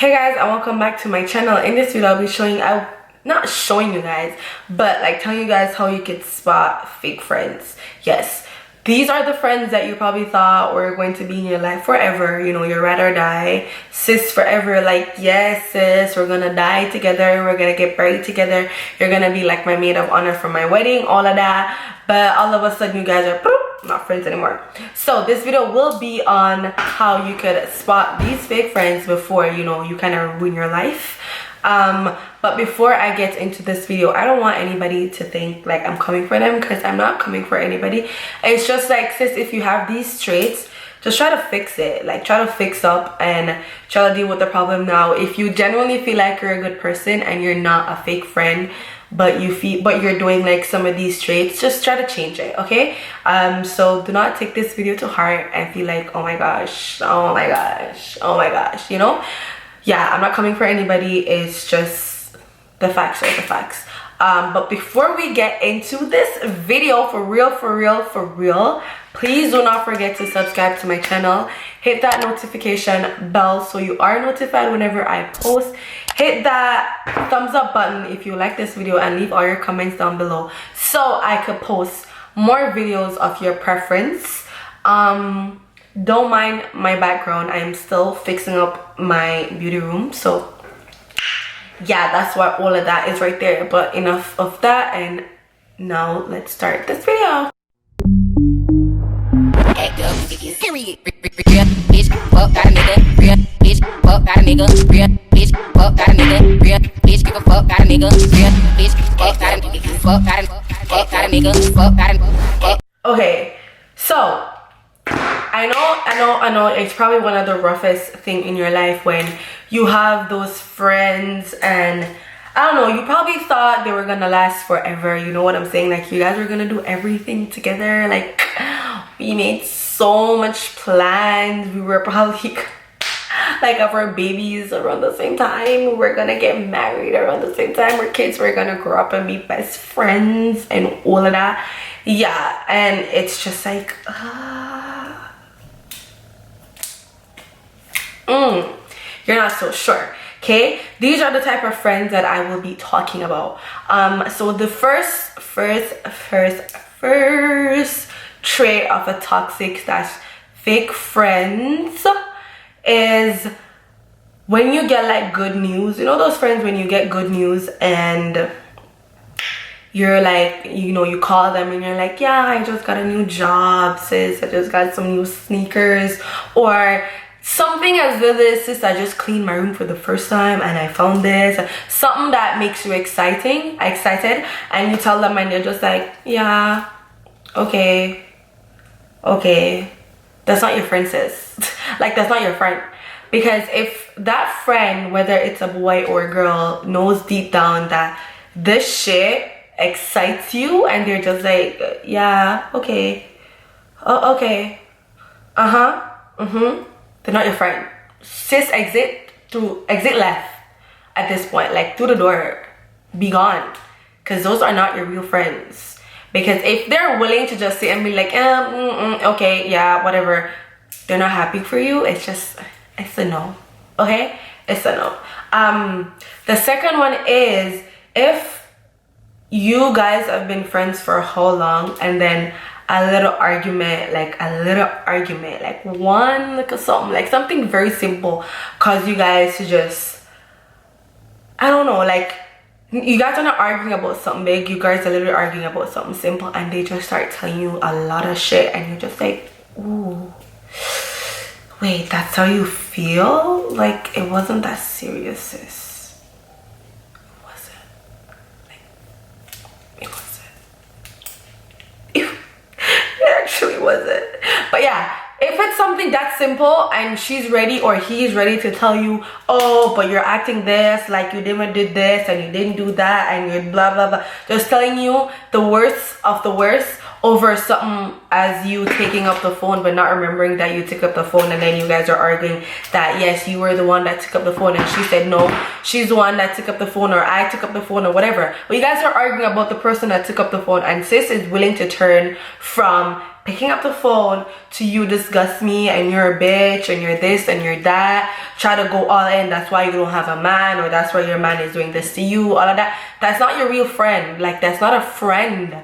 Hey guys, and welcome back to my channel. In this video I'll be not showing you guys, but like telling you guys how you can spot fake friends. Yes, these are the friends that you probably thought were going to be in your life forever. You know, your ride or die. Sis forever, like, yes sis, we're gonna die together, we're gonna get buried together, you're gonna be like my maid of honor for my wedding, all of that. But all of a sudden you guys are not friends anymore. So this video will be on how you could spot these fake friends before, you know, you kind of ruin your life. But before I get into this video, I don't want anybody to think like I'm coming for them, because I'm not coming for anybody. It's just like, sis, if you have these traits, just try to fix it. Like, try to fix up and try to deal with the problem now. If you genuinely feel like you're a good person and you're not a fake friend, but you're doing like some of these traits, just try to change it, okay? So do not take this video to heart and feel like, oh my gosh, oh my gosh, oh my gosh, you know? Yeah, I'm not coming for anybody. It's just the facts are the facts. But before we get into this video, for real, please do not forget to subscribe to my channel. Hit that notification bell so you are notified whenever I post. Hit that thumbs up button if you like this video, and leave all your comments down below so I could post more videos of your preference. Don't mind my background. I am still fixing up my beauty room, so yeah, that's what all of that is right there. But enough of that, and now let's start this video. Okay, so I know it's probably one of the roughest thing in your life when you have those friends, and I don't know, you probably thought they were gonna last forever, you know what I'm saying? Like, you guys were gonna do everything together. Like, we made so much plans. We were probably like have our babies around the same time. We're gonna get married around the same time. Our kids were gonna grow up and be best friends and all of that. Yeah, and it's just like you're not so sure. Okay, these are the type of friends that I will be talking about. So the first trait of a toxic / fake friends is when you get like good news. You know those friends when you get good news and you're like, you know, you call them and you're like, yeah, I just got a new job, sis, I just got some new sneakers, or something as little as, sis, I just cleaned my room for the first time and I found this. Something that makes you excited, and you tell them and they're just like, yeah, okay, that's not your friend, sis. Like, that's not your friend. Because if that friend, whether it's a boy or a girl, knows deep down that this shit excites you and they're just like, yeah, okay, oh, okay, they're not your friend. Sis, exit left at this point, like through the door, be gone, because those are not your real friends. Because if they're willing to just sit and be like, okay, yeah, whatever, they're not happy for you, it's a no. Okay, it's a no. The second one is, if you guys have been friends for how long, and then a little argument, like something very simple, cause you guys to just, I don't know, like, you guys are not arguing about something big, you guys are literally arguing about something simple, and they just start telling you a lot of shit, and you're just like, ooh, wait, that's how you feel? Like, it wasn't that serious, sis. It actually wasn't. But yeah, if it's something that simple and she's ready or he's ready to tell you, oh, but you're acting this, like you didn't do this and you didn't do that and you're blah blah blah, just telling you the worst of the worst over something as you taking up the phone but not remembering that you took up the phone, and then you guys are arguing that yes, you were the one that took up the phone and she said no, she's the one that took up the phone, or I took up the phone, or whatever. But you guys are arguing about the person that took up the phone, and sis is willing to turn from picking up the phone to you disgust me and you're a bitch and you're this and you're that, try to go all in, that's why you don't have a man, or that's why your man is doing this to you, all of that, that's not your real friend. Like, that's not a friend.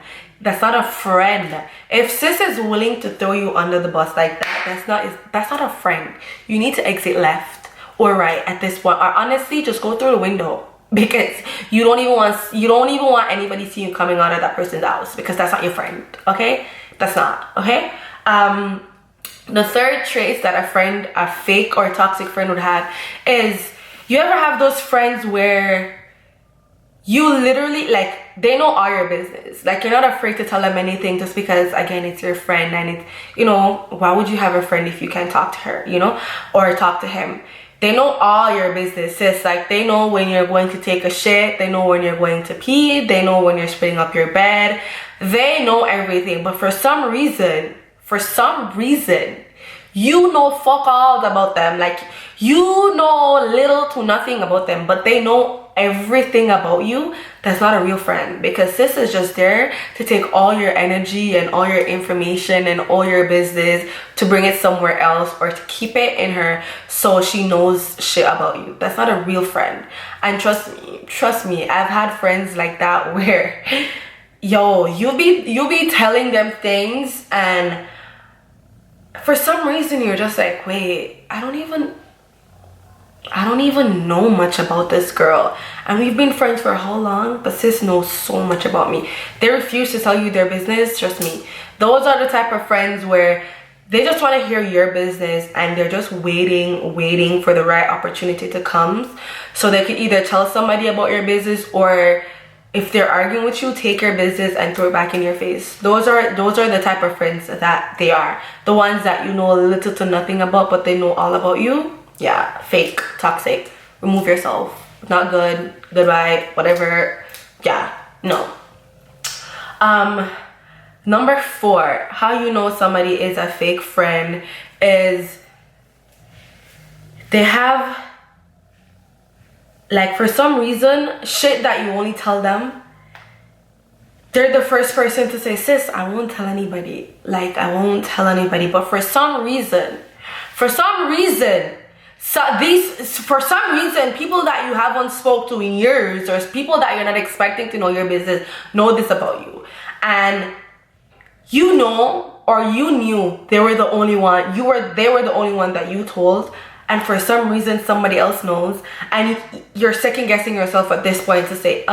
That's not a friend. If sis is willing to throw you under the bus like that, that's not a friend. You need to exit left or right at this point, or honestly just go through the window, because you don't even want anybody seeing you coming out of that person's house, because that's not your friend. Okay, that's not okay. The third trait that a fake or toxic friend would have is, you ever have those friends where you literally, like, they know all your business, like, you're not afraid to tell them anything just because, again, it's your friend, and it's, you know, why would you have a friend if you can't talk to her, you know, or talk to him? They know all your business, sis. Like, they know when you're going to take a shit, they know when you're going to pee, they know when you're splitting up your bed, they know everything. But for some reason, you know fuck all about them. Like, you know little to nothing about them, but they know everything about you. That's not a real friend, because sis is just there to take all your energy and all your information and all your business to bring it somewhere else, or to keep it in her so she knows shit about you. That's not a real friend. And trust me, I've had friends like that where yo, you'll be telling them things, and for some reason you're just like, wait, I don't even know much about this girl, and we've been friends for how long, but sis knows so much about me. They refuse to tell you their business. Trust me, those are the type of friends where they just want to hear your business, and they're just waiting for the right opportunity to come so they can either tell somebody about your business, or if they're arguing with you, take your business and throw it back in your face. Those are the type of friends that they are. The ones that you know little to nothing about, but they know all about you. Yeah, fake, toxic. Remove yourself. Not good. Goodbye. Whatever. Yeah, no. Number 4, how you know somebody is a fake friend is they have, like, for some reason, shit that you only tell them, they're the first person to say, sis, I won't tell anybody. Like, I won't tell anybody. But for some reason, people that you haven't spoke to in years, or people that you're not expecting to know your business, know this about you. And you know, or you knew they were the only one, they were the only one that you told, and for some reason somebody else knows, and you're second guessing yourself at this point to say,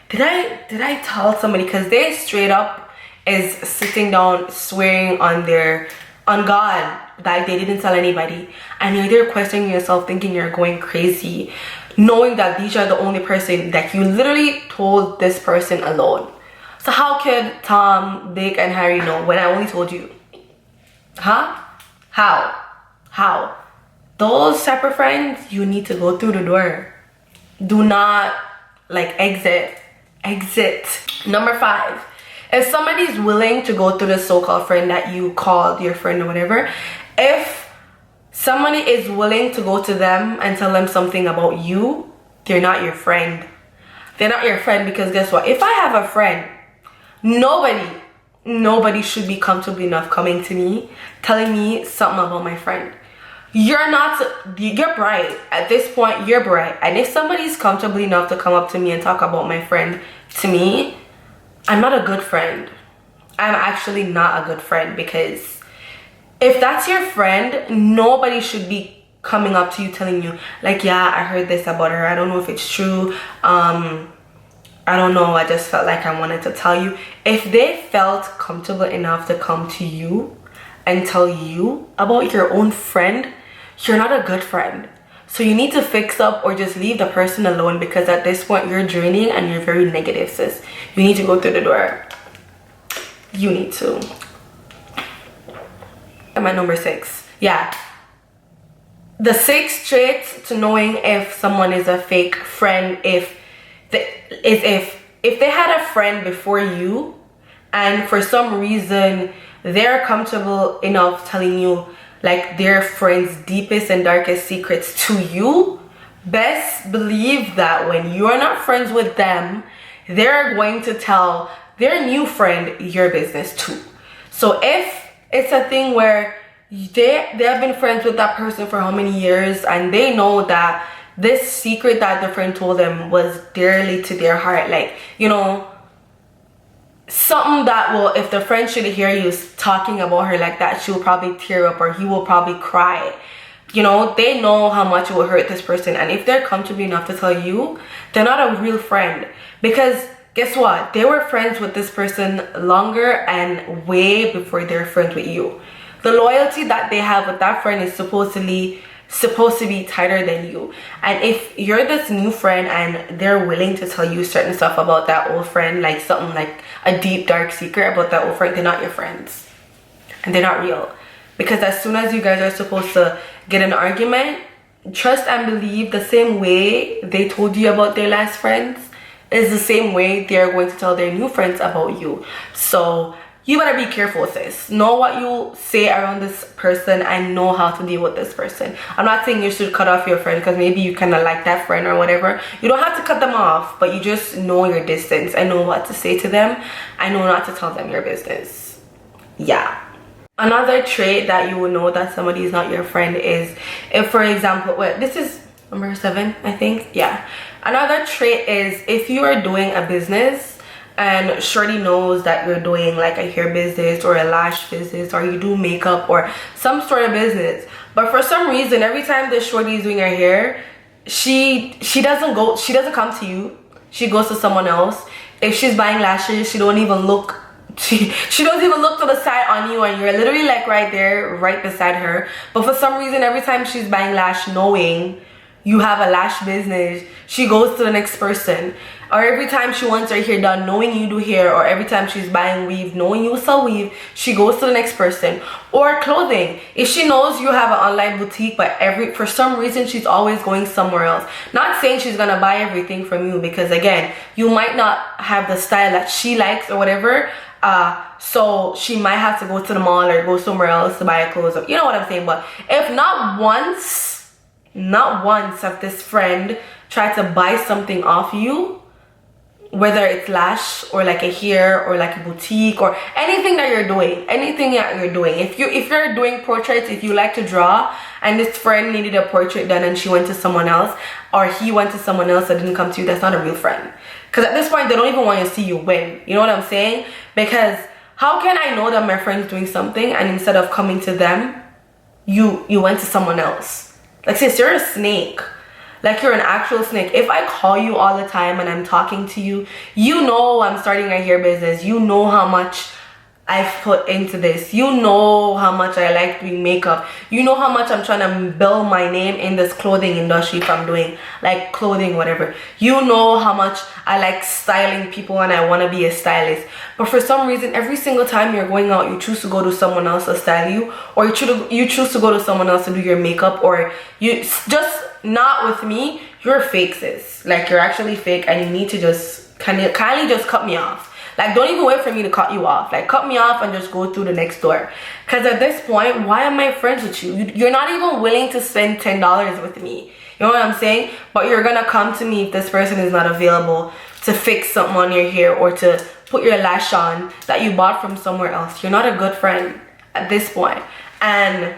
did I tell somebody? Because they straight up is sitting down swearing on God that they didn't tell anybody, and you're there questioning yourself, thinking you're going crazy, knowing that these are the only person that you literally told this person alone. So how could Tom, Dick, and Harry know when I only told you? Huh? How? Those type of friends, you need to go through the door. Do not, like, exit. Number 5, if somebody's willing to go through the so-called friend that you called your friend or whatever, if somebody is willing to go to them and tell them something about you, they're not your friend. They're not your friend, because guess what? If I have a friend, nobody should be comfortable enough coming to me telling me something about my friend. You're bright. At this point, you're bright. And if somebody's comfortable enough to come up to me and talk about my friend to me, I'm not a good friend. I'm actually not a good friend, because if that's your friend, nobody should be coming up to you telling you, like, yeah, I heard this about her, I don't know if it's true, I don't know, I just felt like I wanted to tell you. If they felt comfortable enough to come to you and tell you about your own friend, you're not a good friend. So you need to fix up or just leave the person alone, because at this point you're draining and you're very negative, sis. You need to go through the door. You need to. I'm at number 6. Yeah. The 6th trait to knowing if someone is a fake friend if they had a friend before you, and for some reason they're comfortable enough telling you, like, their friend's deepest and darkest secrets to you, best believe that when you're not friends with them, they're going to tell their new friend your business too. So if it's a thing where they have been friends with that person for how many years, and they know that this secret that the friend told them was dearly to their heart, like, you know, something that will, if the friend should hear you talking about her like that, she will probably tear up, or he will probably cry. You know, they know how much it will hurt this person, and if they're comfortable enough to tell you, they're not a real friend. Because guess what, they were friends with this person longer and way before they're friends with you. The loyalty that they have with that friend is supposed to be tighter than you. And if you're this new friend and they're willing to tell you certain stuff about that old friend, like something like a deep dark secret about that old friend, they're not your friends, and they're not real. Because as soon as you guys are supposed to get an argument, trust and believe the same way they told you about their last friends is the same way they're going to tell their new friends about you. So you better be careful, sis. Know what you say around this person and know how to deal with this person. I'm not saying you should cut off your friend because maybe you kind of like that friend or whatever. You don't have to cut them off, but you just know your distance and know what to say to them. I know not to tell them your business. Yeah. Another trait that you will know that somebody is not your friend is if, for example, this is number 7, I think. Yeah. Another trait is if you are doing a business and shorty knows that you're doing like a hair business or a lash business, or you do makeup or some sort of business, but for some reason every time the shorty is doing her hair, she doesn't come to you, she goes to someone else. If she's buying lashes, she don't even look to the side on you, and you're literally like right there, right beside her. But for some reason every time she's buying lash, knowing you have a lash business, she goes to the next person. Or every time she wants her hair done, knowing you do hair, or every time she's buying weave, knowing you sell weave, she goes to the next person. Or clothing, if she knows you have an online boutique, but for some reason she's always going somewhere else. Not saying she's gonna buy everything from you, because again, you might not have the style that she likes or whatever, so she might have to go to the mall or go somewhere else to buy clothes, you know what I'm saying. But if not once have this friend tried to buy something off you, whether it's lash or like a hair or like a boutique or anything that you're doing, if you're doing portraits, if you like to draw and this friend needed a portrait done and she went to someone else, or he went to someone else that didn't come to you, that's not a real friend. Because at this point they don't even want to see you win. You know what I'm saying? Because how can I know that my friend's doing something and instead of coming to them, you went to someone else? Like, sis, you're a snake. Like, you're an actual snake. If I call you all the time and I'm talking to you, you know I'm starting a hair business. You know how much I've put into this. You know how much I like doing makeup. You know how much I'm trying to build my name in this clothing industry if I'm doing like clothing, whatever. You know how much I like styling people and I want to be a stylist. But for some reason, every single time you're going out, you choose to go to someone else to style you, or you choose to go to someone else to do your makeup, or you just not with me. You're fake, sis. Like, you're actually fake, and you need to just kindly just cut me off. Like, don't even wait for me to cut you off. Like, cut me off and just go through the next door. Because at this point, why am I friends with you? You're not even willing to spend $10 with me. You know what I'm saying? But you're gonna come to me if this person is not available to fix something on your hair or to put your lash on that you bought from somewhere else. You're not a good friend at this point. And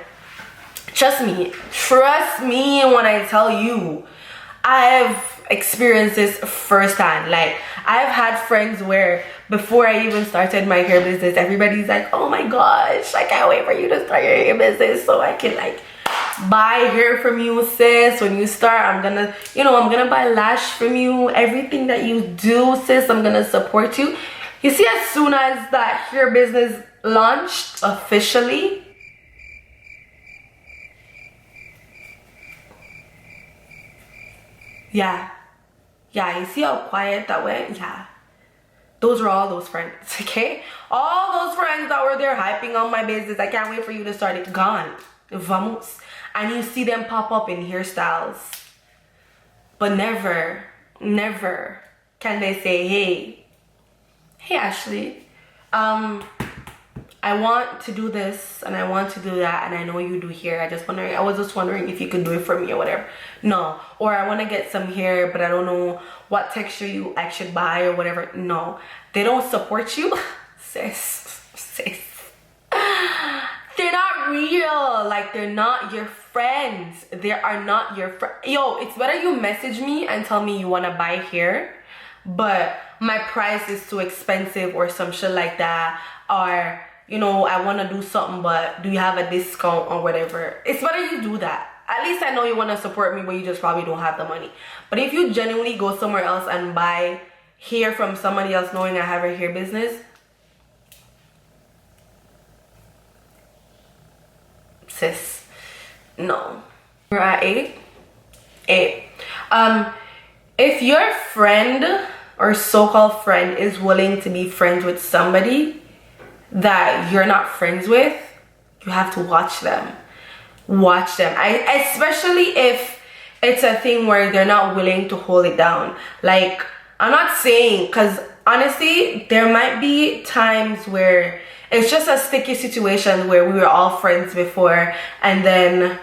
trust me when I tell you, I've experienced this firsthand. Like, I've had friends where before I even started my hair business, everybody's like, oh my gosh, I can't wait for you to start your hair business so I can like buy hair from you, sis. When you start, I'm gonna buy lash from you. Everything that you do, sis, I'm gonna support you. You see, as soon as that hair business launched officially, yeah, you see how quiet that went? Yeah, those were all those friends, okay? All those friends that were there hyping on my business, I can't wait for you to start it, gone. Vamos. And you see them pop up in hairstyles, but never can they say, hey Ashley, I want to do this and I want to do that, and I know you do hair. I was just wondering if you could do it for me or whatever. No. Or I want to get some hair, but I don't know what texture I should buy or whatever. No. They don't support you. Sis. not real. Like, they're not your friends. They are not your friend. Yo, it's better you message me and tell me you want to buy hair, but my price is too expensive or some shit like that, or you know, I want to do something, but do you have a discount or whatever? It's better you do that. At least I know you want to support me, but you just probably don't have the money. But if you genuinely go somewhere else and buy hair from somebody else knowing I have a hair business, sis, no. We're at 8. If your friend or so-called friend is willing to be friends with somebody that you're not friends with, you have to watch them. Watch them. Especially if it's a thing where they're not willing to hold it down. Like, I'm not saying, because honestly, there might be times where it's just a sticky situation where we were all friends before, and then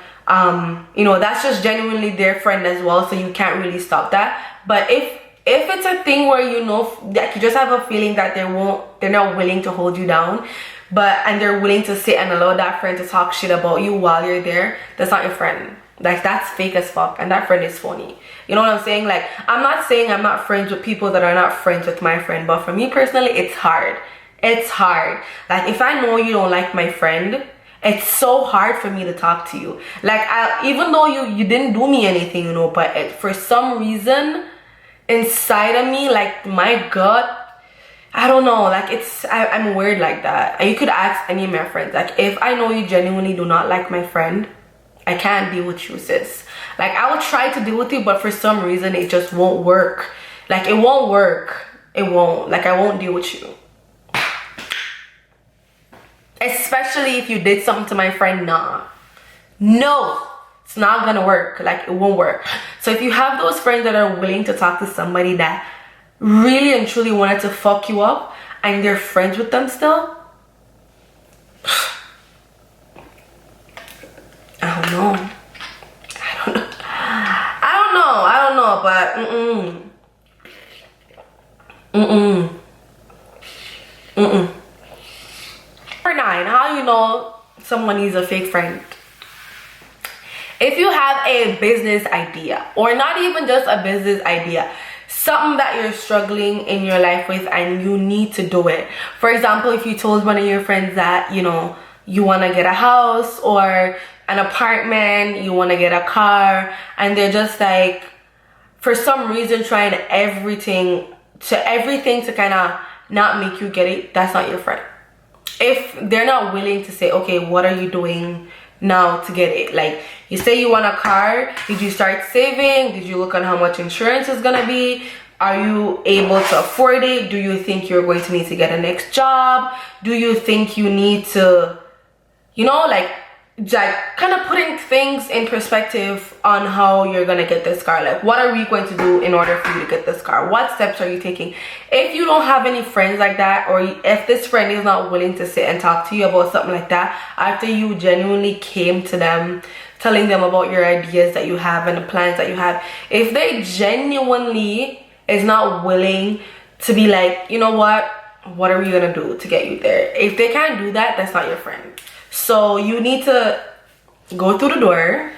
you know, that's just genuinely their friend as well, so you can't really stop that. But if it's a thing where you know, like, you just have a feeling that they're not willing to hold you down, and they're willing to sit and allow that friend to talk shit about you while you're there, that's not your friend. Like, that's fake as fuck, and that friend is phony. You know what I'm saying? Like, I'm not saying I'm not friends with people that are not friends with my friend, but for me personally, it's hard. It's hard. Like, if I know you don't like my friend, it's so hard for me to talk to you. Like, even though you didn't do me anything, you know, but for some reason inside of me, like, my gut, I don't know, like, I'm weird like that. And you could ask any of my friends, like, if I know you genuinely do not like my friend, I can't deal with you, sis. Like, I will try to deal with you, but for some reason it just won't work. Like, it won't work. It won't. Like, I won't deal with you. Especially if you did something to my friend. Nah, no, it's not gonna work. Like, it won't work. So if you have those friends that are willing to talk to somebody that really and truly wanted to fuck you up, and they're friends with them still, I don't know, but Number 9, how you know someone is a fake friend. If you have a business idea, or not even just a business idea, something that you're struggling in your life with and you need to do it. For example, if you told one of your friends that, you know, you want to get a house or an apartment, you want to get a car, and they're just like, for some reason, trying everything to kind of not make you get it, that's not your friend. If they're not willing to say, okay, what are you doing now to get it? Like, you say you want a car, did you start saving? Did you look on how much insurance is gonna be? Are you able to afford it? Do you think you're going to need to get a next job? Do you think you need to, you know, like kind of putting things in perspective on how you're gonna get this car. Like, what are we going to do in order for you to get this car? What steps are you taking? If you don't have any friends like that, or if this friend is not willing to sit and talk to you about something like that after you genuinely came to them telling them about your ideas that you have and the plans that you have, if they genuinely is not willing to be like, you know what are we gonna do to get you there? If they can't do that, that's not your friend. So you need to go through the door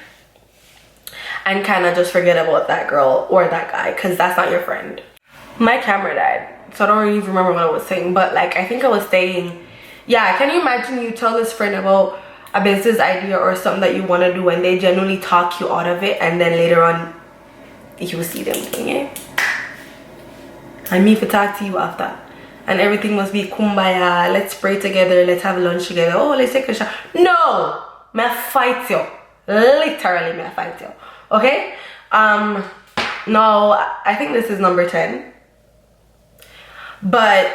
and kind of just forget about that girl or that guy, because that's not your friend. My camera died, so I don't really remember what I was saying, but like, I think I was saying, yeah, can you imagine you tell this friend about a business idea or something that you want to do, and they genuinely talk you out of it, and then later on you see them doing it, and me for talk to you after, and everything must be kumbaya, let's pray together, let's have lunch together, oh, let's take a shot. No, may I fight you, literally may I fight you. Okay, no, I think this is number 10. But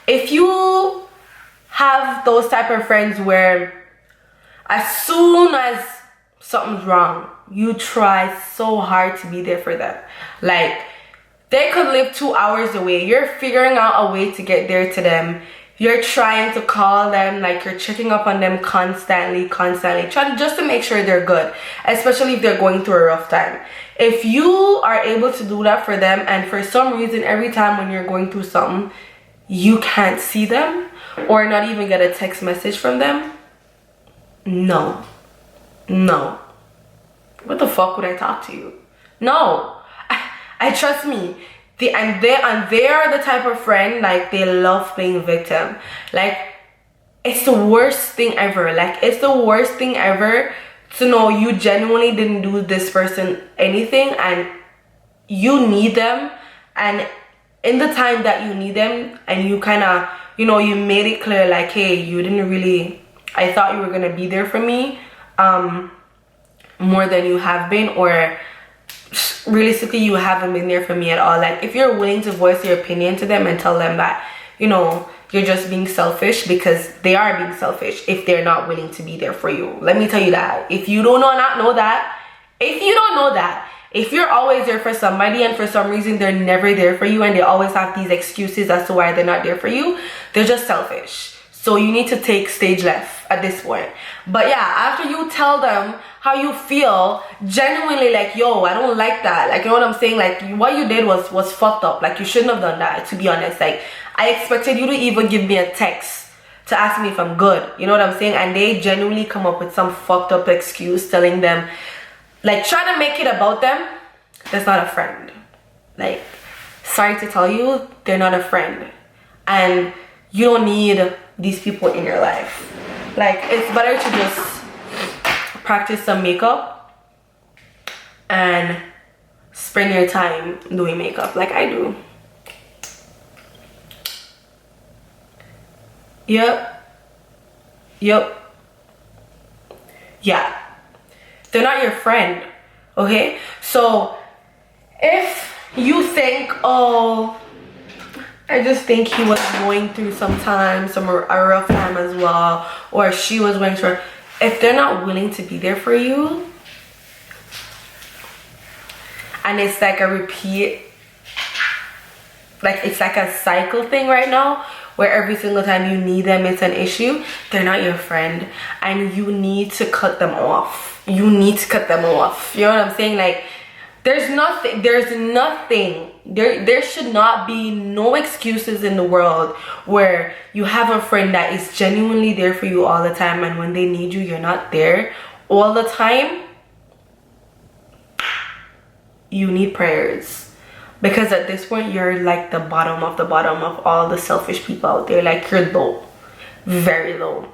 if you have those type of friends where as soon as something's wrong, you try so hard to be there for them, like they could live 2 hours away, you're figuring out a way to get there to them, you're trying to call them, like you're checking up on them constantly, trying just to make sure they're good, especially if they're going through a rough time. If you are able to do that for them, and for some reason every time when you're going through something you can't see them or not even get a text message from them, No. No. What the fuck would I talk to you? No. I trust me. They are the type of friend, like, they love playing victim. Like, it's the worst thing ever. Like, it's the worst thing ever to know you genuinely didn't do this person anything and you need them, and in the time that you need them and you kind of, you know, you made it clear like, hey, you didn't really, I thought you were gonna be there for me more than you have been, or realistically you haven't been there for me at all. Like, if you're willing to voice your opinion to them and tell them that, you know, you're just being selfish, because they are being selfish if they're not willing to be there for you. Let me tell you that. If you do not know that, if you're always there for somebody and for some reason they're never there for you and they always have these excuses as to why they're not there for you, they're just selfish. So you need to take stage left at this point. But yeah, after you tell them how you feel, genuinely, like, yo, I don't like that. Like, you know what I'm saying? Like, what you did was fucked up. Like, you shouldn't have done that, to be honest. Like, I expected you to even give me a text to ask me if I'm good. You know what I'm saying? And they genuinely come up with some fucked up excuse telling them, like, trying to make it about them. That's not a friend. Like, sorry to tell you, they're not a friend. And you don't need these people in your life. Like, it's better to just practice some makeup and spend your time doing makeup like I do. Yep. Yeah, they're not your friend, okay? So if you think, oh, I just think he was going through a rough time as well, or she was going through, if they're not willing to be there for you, and it's like a repeat, like, it's like a cycle thing right now, where every single time you need them it's an issue, they're not your friend, and you need to cut them off. You need to cut them off. You know what I'm saying? Like, there should not be no excuses in the world where you have a friend that is genuinely there for you all the time, and when they need you, you're not there all the time. You need prayers. Because at this point, you're like the bottom of all the selfish people out there. Like, you're low. Very low.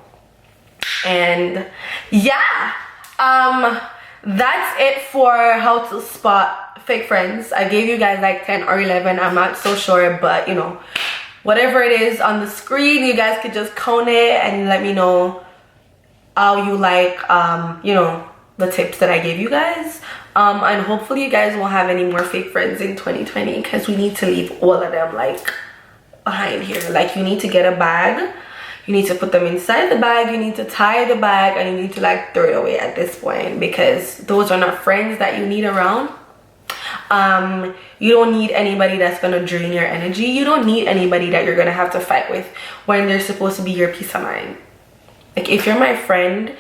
And yeah, that's it for how to spot fake friends. I gave you guys like 10 or 11. I'm not so sure, but you know, whatever it is on the screen, you guys could just count it and let me know how you like, you know, the tips that I gave you guys. And hopefully you guys won't have any more fake friends in 2020, because we need to leave all of them like behind here. Like, you need to get a bag, you need to put them inside the bag, you need to tie the bag, and you need to like throw it away at this point, because those are not friends that you need around. You don't need anybody that's gonna drain your energy. You don't need anybody that you're gonna have to fight with when they're supposed to be your peace of mind. Like, if you're my friend,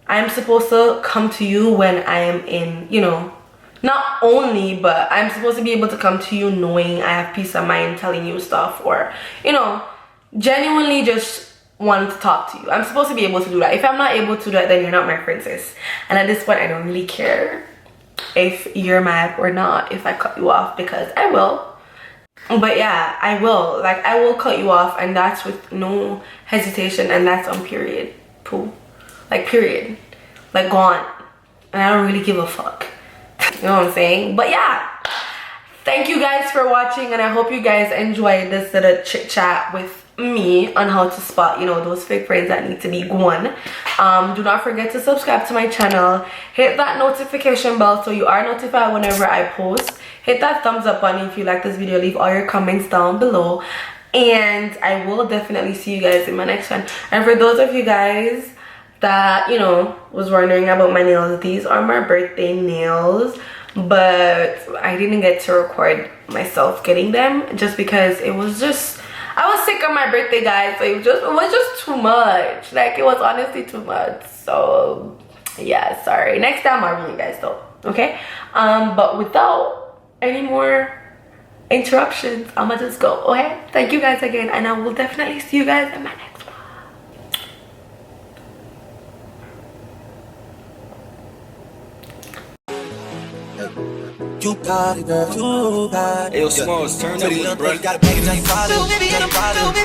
I'm supposed to come to you when I am in, you know, not only, but I'm supposed to be able to come to you knowing I have peace of mind, telling you stuff, or, you know, genuinely just want to talk to you. I'm supposed to be able to do that. If I'm not able to do that, then you're not my princess. And at this point, I don't really care if you're mad or not, if I cut you off, because I will. But yeah, I will. Like, I will cut you off, and that's with no hesitation, and that's on period. Pooh. Like, period. Like, gone. And I don't really give a fuck. You know what I'm saying? But yeah, thank you guys for watching, and I hope you guys enjoyed this little chit chat with me on how to spot, you know, those fake friends that need to be gone. Do not forget to subscribe to my channel, hit that notification bell so you are notified whenever I post, hit that thumbs up button if you like this video, leave all your comments down below, and I will definitely see you guys in my next one. And for those of you guys that, you know, was wondering about my nails, these are my birthday nails, but I didn't get to record myself getting them just because it was just, I was sick on my birthday, guys, so it was just too much. Like, it was honestly too much. So yeah, sorry. Next time I'll bring you guys though, okay? But without any more interruptions, I'ma just go, okay? Thank you guys again, and I will definitely see you guys in my next you got it, girl. You got it. Hey, yo, Smalls, turn up with it, bro. Got a baby, now you follow. Now you follow.